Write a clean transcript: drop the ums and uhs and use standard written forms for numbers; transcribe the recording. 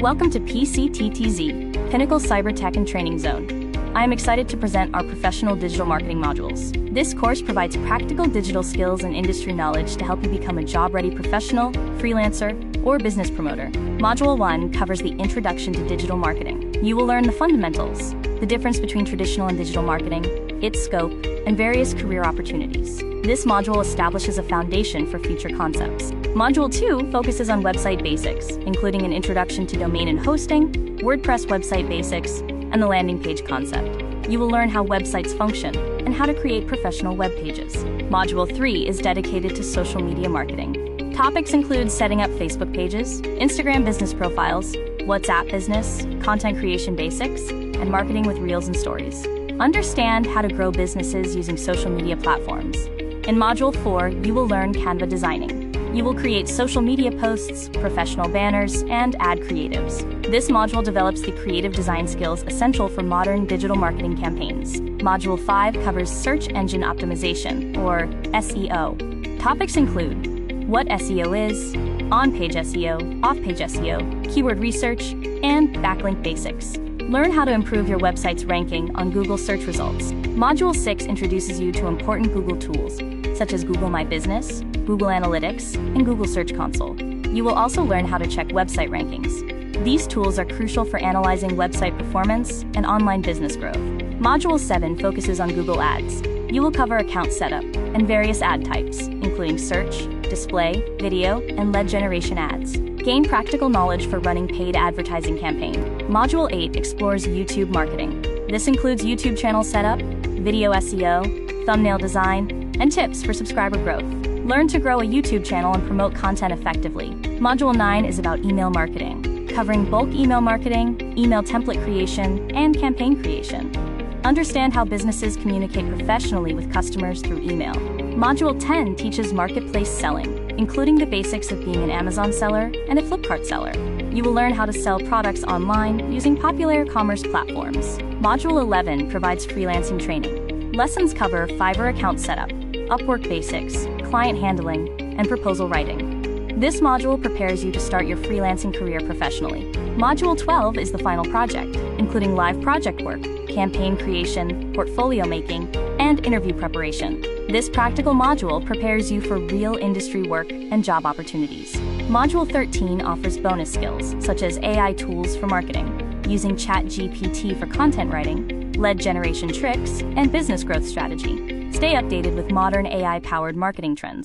Welcome to PCTTZ, Pinnacle Cyber Tech and Training Zone. I am excited to present our professional digital marketing modules. This course provides practical digital skills and industry knowledge to help you become a job-ready professional, freelancer, or business promoter. Module 1 covers the introduction to digital marketing. You will learn the fundamentals, the difference between traditional and digital marketing, its scope, and various career opportunities. This module establishes a foundation for future concepts. Module 2 focuses on website basics, including an introduction to domain and hosting, WordPress website basics, and the landing page concept. You will learn how websites function and how to create professional web pages. Module 3 is dedicated to social media marketing. Topics include setting up Facebook pages, Instagram business profiles, WhatsApp business, content creation basics, and marketing with Reels and Stories. Understand how to grow businesses using social media platforms. In Module 4, you will learn Canva designing. You will create social media posts, professional banners, and ad creatives. This module develops the creative design skills essential for modern digital marketing campaigns. Module 5 covers search engine optimization, or SEO. Topics include what SEO is, on-page SEO, off-page SEO, keyword research, and backlink basics. Learn how to improve your website's ranking on Google search results. Module 6 introduces you to important Google tools, such as Google My Business, Google Analytics, and Google Search Console. You will also learn how to check website rankings. These tools are crucial for analyzing website performance and online business growth. Module 7 focuses on Google Ads. You will cover account setup and various ad types, including search, display, video, and lead generation ads. Gain practical knowledge for running paid advertising campaign. Module 8 explores YouTube marketing. This includes YouTube channel setup, video SEO, thumbnail design, and tips for subscriber growth. Learn to grow a YouTube channel and promote content effectively. Module 9 is about email marketing, covering bulk email marketing, email template creation, and campaign creation. Understand how businesses communicate professionally with customers through email. Module 10 teaches marketplace selling, including the basics of being an Amazon seller and a Flipkart seller. You will learn how to sell products online using popular commerce platforms. Module 11 provides freelancing training. Lessons cover Fiverr account setup, Upwork basics, client handling, and proposal writing. This module prepares you to start your freelancing career professionally. Module 12 is the final project, including live project work, campaign creation, portfolio making, and interview preparation. This practical module prepares you for real industry work and job opportunities. Module 13 offers bonus skills, such as AI tools for marketing, using ChatGPT for content writing, lead generation tricks, and business growth strategy. Stay updated with modern AI-powered marketing trends.